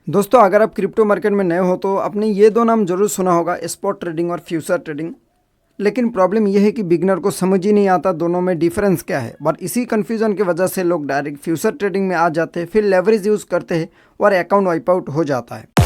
दोस्तों अगर आप क्रिप्टो मार्केट में नए हो तो आपने ये दो नाम जरूर सुना होगा, स्पॉट ट्रेडिंग और फ्यूचर ट्रेडिंग। लेकिन प्रॉब्लम यह है कि बिगनर को समझ ही नहीं आता दोनों में डिफरेंस क्या है। और इसी कन्फ्यूजन की वजह से लोग डायरेक्ट फ्यूचर ट्रेडिंग में आ जाते हैं, फिर लेवरेज यूज़ करते हैं और अकाउंट वाइप आउट हो जाता है।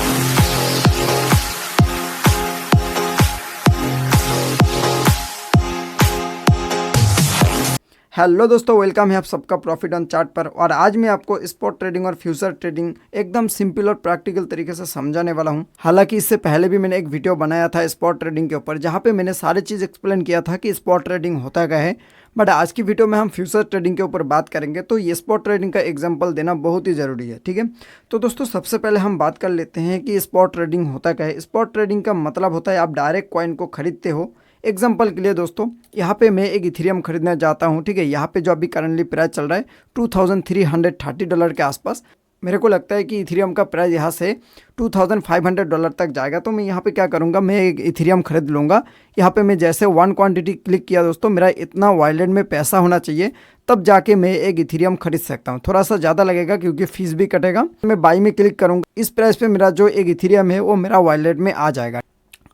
हेलो दोस्तों, वेलकम है आप सबका प्रॉफिट ऑन चार्ट पर। और आज मैं आपको स्पॉट ट्रेडिंग और फ्यूचर ट्रेडिंग एकदम सिंपल और प्रैक्टिकल तरीके से समझाने वाला हूं। हालांकि इससे पहले भी मैंने एक वीडियो बनाया था स्पॉट ट्रेडिंग के ऊपर, जहां पे मैंने सारी चीज़ एक्सप्लेन किया था कि स्पॉट ट्रेडिंग होता क्या है। बट आज की वीडियो में हम फ्यूचर ट्रेडिंग के ऊपर बात करेंगे, तो ये स्पॉट ट्रेडिंग का एग्जाम्पल देना बहुत ही ज़रूरी है। ठीक है, तो दोस्तों सबसे पहले हम बात कर लेते हैं कि स्पॉट ट्रेडिंग होता क्या है। स्पॉट ट्रेडिंग का मतलब होता है आप डायरेक्ट कॉइन को खरीदते हो। एग्जाम्पल के लिए दोस्तों, यहाँ पे मैं एक इथेरियम खरीदना चाहता हूँ। ठीक है, यहाँ पे जो अभी करंटली प्राइस चल रहा है $2330 के आसपास। मेरे को लगता है कि इथेरियम का प्राइस यहाँ से $2500 तक जाएगा। तो मैं यहाँ पे क्या करूँगा, मैं एक इथेरियम खरीद लूँगा। यहाँ पे मैं जैसे वन क्वांटिटी क्लिक किया दोस्तों, मेरा इतना वॉलेट में पैसा होना चाहिए, तब जाके मैं एक इथेरियम खरीद सकता हूँ। थोड़ा सा ज़्यादा लगेगा क्योंकि फीस भी कटेगा। मैं बाई में क्लिक करूँगा, इस प्राइस पे मेरा जो एक इथेरियम है वो मेरा वॉलेट में आ जाएगा।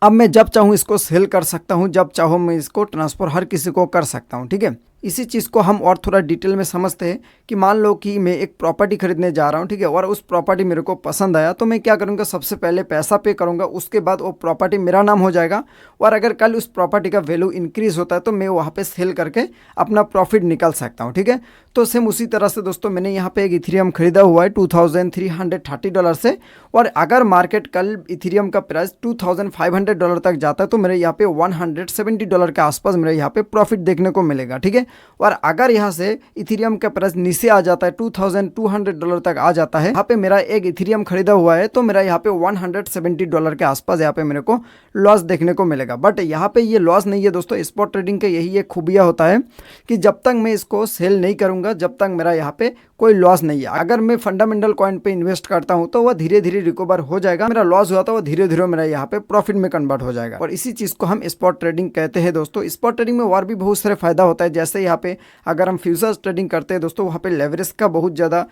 अब मैं जब चाहूँ इसको सेल कर सकता हूँ, जब चाहूँ मैं इसको ट्रांसफ़र हर किसी को कर सकता हूँ। ठीक है, इसी चीज़ को हम और थोड़ा डिटेल में समझते हैं कि मान लो कि मैं एक प्रॉपर्टी खरीदने जा रहा हूँ। ठीक है, और उस प्रॉपर्टी मेरे को पसंद आया, तो मैं क्या करूँगा, सबसे पहले पैसा पे करूँगा, उसके बाद वो प्रॉपर्टी मेरा नाम हो जाएगा। और अगर कल उस प्रॉपर्टी का वैल्यू इंक्रीज़ होता है तो मैं वहाँ पे सेल करके अपना प्रॉफिट निकाल सकता हूँ। ठीक है, तो सेम उसी तरह से दोस्तों मैंने यहाँ पे एक इथेरियम खरीदा हुआ है $2330 से। और अगर मार्केट कल इथेरियम का प्राइस $2500 तक जाता है तो मेरे यहाँ पे $170 के आसपास मेरे यहाँ पे प्रॉफिट देखने को मिलेगा। ठीक है, और अगर यहाँ से इथेरियम का प्राइस नीचे आ जाता है, $2200 तक आ जाता है, यहाँ पे मेरा एक इथेरियम खरीदा हुआ है, तो मेरा यहाँ पे $170 के आसपास यहाँ पे मेरे को लॉस देखने को मिलेगा। बट यहाँ पे ये लॉस नहीं है दोस्तों। स्पॉट ट्रेडिंग का यही एक खूबिया होता है कि जब तक मैं इसको सेल नहीं करूँगा, जब तक मेरा यहाँ पे कोई लॉस नहीं है। अगर मैं फंडामेंटल कॉइन पे इन्वेस्ट करता हूँ तो वह धीरे धीरे रिकवर हो जाएगा। मेरा लॉस हुआ तो वो धीरे धीरे मेरा यहाँ पे प्रॉफिट में कन्वर्ट हो जाएगा। और इसी चीज़ को हम स्पॉट ट्रेडिंग कहते हैं दोस्तों। स्पॉट ट्रेडिंग में और भी बहुत सारे फायदा होता है। जैसे यहाँ पे अगर हम फ्यूचर्स ट्रेडिंग करते हैं दोस्तों, वहाँ पे लेवरेज का बहुत ज़्यादा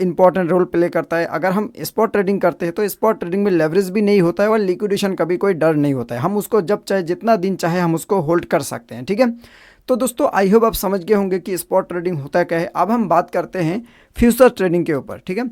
इंपॉर्टेंट रोल प्ले करता है। अगर हम स्पॉट ट्रेडिंग करते हैं तो स्पॉट ट्रेडिंग में लेवरेज भी नहीं होता है और लिक्विडेशन का भी कोई डर नहीं होता है। हम उसको जब चाहे जितना दिन चाहे हम उसको होल्ड कर सकते हैं। ठीक है, तो दोस्तों आई होप आप समझ गए होंगे कि स्पॉट ट्रेडिंग होता क्या है। अब हम बात करते हैं फ्यूचर ट्रेडिंग के ऊपर। ठीक है,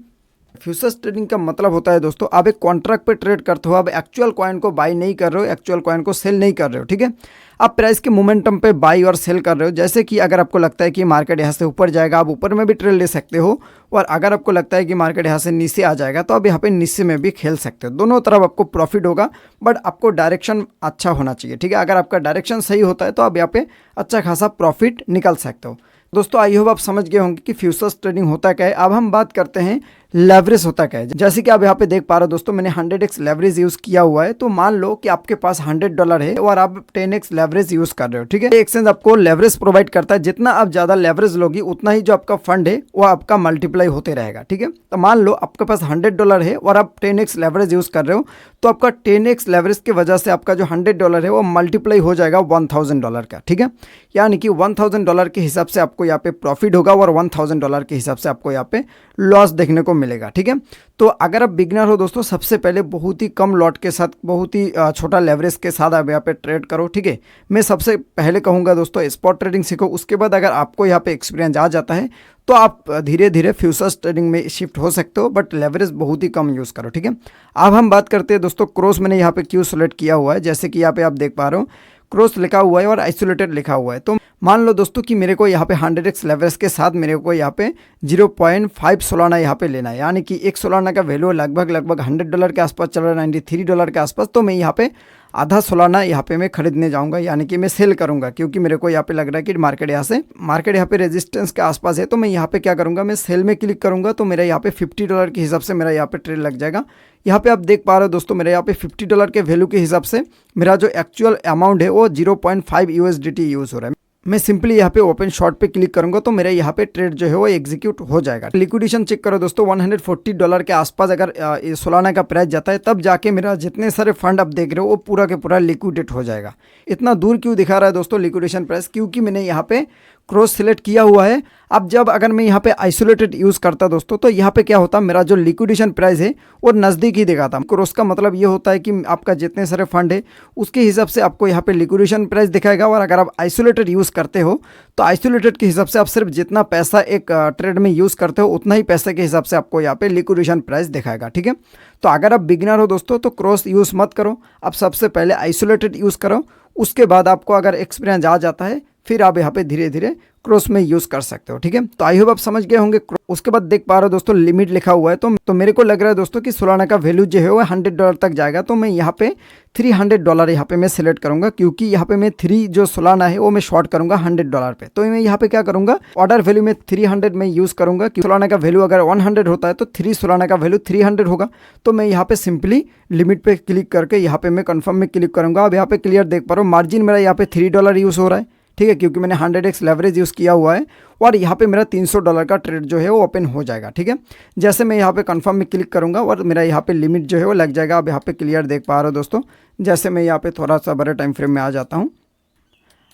फ्यूचर्स ट्रेडिंग का मतलब होता है दोस्तों, आप एक कॉन्ट्रैक्ट पे ट्रेड करते हो। आप एक्चुअल कॉइन को बाई नहीं कर रहे हो, एक्चुअल कॉइन को सेल नहीं कर रहे हो। ठीक है, आप प्राइस के मोमेंटम पे बाई और सेल कर रहे हो। जैसे कि अगर आपको लगता है कि मार्केट यहाँ से ऊपर जाएगा, आप ऊपर में भी ट्रेड ले सकते हो। और अगर आपको लगता है कि मार्केट यहाँ से नीचे आ जाएगा, तो आप यहाँ पे नीचे में भी खेल सकते हो। दोनों तरफ आपको प्रॉफिट होगा, बट आपको डायरेक्शन अच्छा होना चाहिए। ठीक है, अगर आपका डायरेक्शन सही होता है तो आप यहाँ पे अच्छा खासा प्रॉफिट निकाल सकते हो। दोस्तों आई होप आप समझ गए होंगे कि फ्यूचर्स ट्रेडिंग होता क्या है। अब हम बात करते हैं लेवरेज होता क्या है। जैसे कि आप यहाँ पे देख पा रहे हो दोस्तों, मैंने 100x लेवरेज यूज़ किया हुआ है। तो मान लो कि आपके पास $100 है और आप 10x लेवरेज यूज़ कर रहे हो। ठीक है, एक्सचेंज आपको लेवरेज प्रोवाइड करता है। जितना आप ज़्यादा लेवरेज लोगी, उतना ही जो आपका फंड है वो आपका मल्टीप्लाई होते रहेगा। ठीक है, तो मान लो आपके पास $100 है और आप 10x लेवरेज यूज़ कर रहे हो, तो आपका 10x लेवरेज की वजह से आपका जो $100 है वो मल्टीप्लाई हो जाएगा $1000 का। ठीक है, यानी कि $1000 के हिसाब से आपको यहाँ पे प्रॉफिट होगा और $1000 के हिसाब से आपको यहाँ पे लॉस देखने को मिलेगा। ठीक है, तो अगर आप बिगनर हो दोस्तों, सबसे पहले बहुत ही कम लॉट के साथ, बहुत ही छोटा लेवरेज के साथ आप यहाँ पे ट्रेड करो। ठीक है, मैं सबसे पहले कहूँगा दोस्तों स्पॉट ट्रेडिंग सीखो। उसके बाद अगर आपको यहाँ पे एक्सपीरियंस आ जाता है तो आप धीरे धीरे फ्यूचर्स ट्रेडिंग में शिफ्ट हो सकते हो, बट लेवरेज बहुत ही कम यूज़ करो। ठीक है, अब हम बात करते हैं दोस्तों क्रॉस। मैंने यहाँ पे क्यों सेलेक्ट किया हुआ है, जैसे कि यहाँ पे आप देख पा रहे हो क्रॉस लिखा हुआ है और आइसोलेटेड लिखा हुआ है। तो मान लो दोस्तों कि मेरे को यहाँ पे 100x लेवरेज के साथ मेरे को यहाँ पे 0.5 सोलाना यहाँ पे लेना है। यानी कि एक सोलाना का वैल्यू लगभग $100 के आसपास चल रहा है, $93 के आसपास। तो मैं यहाँ पे आधा सोलाना यहाँ पे मैं खरीदने जाऊँगा, यानी कि मैं सेल करूँगा। क्योंकि मेरे को यहाँ पे लग रहा है कि मार्केट यहाँ पे रेजिस्टेंस के आसपास है। तो मैं यहाँ पे क्या करूँगा, मैं सेल में क्लिक करूँगा। तो मेरा यहाँ पे $50 के हिसाब से मेरा यहाँ पे ट्रेड लग जाएगा। यहाँ पे आप देख पा रहे हो दोस्तों, मेरे यहाँ पे $50 के वैल्यू के हिसाब से मेरा जो एक्चुअल अमाउंट है वो 0.5 USDT यूज़ हो रहा है। मैं सिंपली यहाँ पे ओपन शॉर्ट पे क्लिक करूंगा तो मेरे यहाँ पे ट्रेड जो है वो एग्जीक्यूट हो जाएगा। लिक्विडेशन चेक करो दोस्तों, $140 के आसपास अगर सोलाना का प्राइस जाता है, तब जाके मेरा जितने सारे फंड आप देख रहे हो वो पूरा के पूरा लिक्विडेट हो जाएगा। इतना दूर क्यों दिखा रहा है दोस्तों लिक्विडेशन प्राइस, क्योंकि मैंने यहाँ पे क्रॉस सिलेक्ट किया हुआ है। अब जब अगर मैं यहाँ पे आइसोलेटेड यूज़ करता दोस्तों, तो यहाँ पे क्या होता, मेरा जो लिक्विडेशन प्राइस है वो नज़दीक ही दिखाता। क्रॉस का मतलब ये होता है कि आपका जितने सारे फंड है उसके हिसाब से आपको यहाँ पे लिक्विडेशन प्राइस दिखाएगा। और अगर आप आइसोलेटेड यूज़ करते हो तो आइसोलेटेड के हिसाब से आप सिर्फ जितना पैसा एक ट्रेड में यूज़ करते हो उतना ही पैसे के हिसाब से आपको यहाँ पे लिक्विडेशन प्राइस दिखाएगा। ठीक है, तो अगर आप बिगिनर हो दोस्तों तो क्रॉस यूज़ मत करो, आप सबसे पहले आइसोलेटेड यूज़ करो। उसके बाद आपको अगर एक्सपीरियंस आ जाता है फिर आप यहाँ पे धीरे धीरे क्रॉस में यूज़ कर सकते हो। ठीक है, तो आई होप आप समझ गए होंगे। उसके बाद देख पा रहे हो दोस्तों लिमिट लिखा हुआ है, तो मेरे को लग रहा है दोस्तों कि सोलाना का वैल्यू जो है वो $100 तक जाएगा। तो मैं यहाँ पे $300 यहाँ पे मैं सिलेक्ट करूंगा, क्योंकि यहाँ पे मैं 3 जो सोलाना है वो मैं शॉर्ट करूंगा $100 पे। तो मैं यहाँ पे क्या करूंगा, ऑर्डर वैल्यू में 300 में यूज़ करूंगा कि सोलाना का वैल्यू अगर 100 होता है तो 3 सोलाना का वैल्यू 300 होगा। तो मैं यहाँ पे सिंपली लिमिट पे क्लिक करके यहाँ पे मैं कन्फर्म में क्लिक करूंगा। अब यहाँ पे क्लियर देख पा रहा हूँ मार्जिन मेरा यहाँ पे $3 यूज़ हो रहा है। ठीक है, क्योंकि मैंने 100x लेवरेज यूज़ किया हुआ है और यहाँ पे मेरा $300 का ट्रेड जो है वो ओपन हो जाएगा। ठीक है, जैसे मैं यहाँ पे कंफर्म में क्लिक करूँगा और मेरा यहाँ पे लिमिट जो है वो लग जाएगा। अब यहाँ पे क्लियर देख पा रहे हो दोस्तों, जैसे मैं यहाँ पे थोड़ा सा बड़े टाइम फ्रेम में आ जाता हूँ,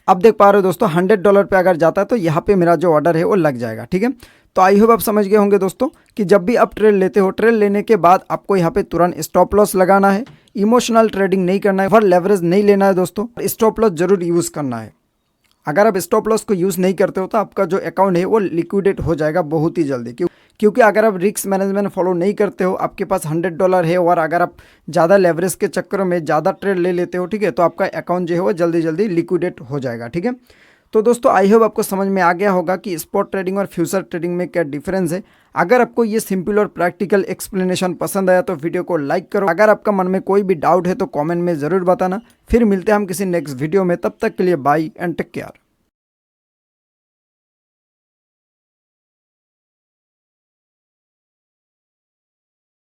अब देख पा रहे हो दोस्तों $100 पे अगर जाता है तो यहाँ पे मेरा जो ऑर्डर है वो लग जाएगा। ठीक है, तो आई होप आप समझ गए होंगे दोस्तों कि जब भी आप ट्रेड लेते हो, ट्रेड लेने के बाद आपको यहाँ पे तुरंत स्टॉप लॉस लगाना है। इमोशनल ट्रेडिंग नहीं करना है, ओवर लेवरेज नहीं लेना है दोस्तों, स्टॉप लॉस जरूर यूज़ करना है। अगर आप स्टॉप लॉस को यूज़ नहीं करते हो तो आपका जो अकाउंट है वो लिक्विडेट हो जाएगा बहुत ही जल्दी, क्योंकि अगर आप रिस्क मैनेजमेंट फॉलो नहीं करते हो, आपके पास $100 है और अगर आप ज़्यादा लेवरेज के चक्कर में ज़्यादा ट्रेड ले लेते हो, ठीक है, तो आपका अकाउंट जो है वो जल्दी जल्दी लिक्विडेट हो जाएगा। ठीक है, तो दोस्तों आई होप आपको समझ में आ गया होगा कि स्पॉट ट्रेडिंग और फ्यूचर ट्रेडिंग में क्या डिफरेंस है। अगर आपको ये सिंपल और प्रैक्टिकल एक्सप्लेनेशन पसंद आया तो वीडियो को लाइक करो। अगर आपका मन में कोई भी डाउट है तो कमेंट में ज़रूर बताना। फिर मिलते हैं हम किसी नेक्स्ट वीडियो में, तब तक के लिए बाय एंड टेक केयर।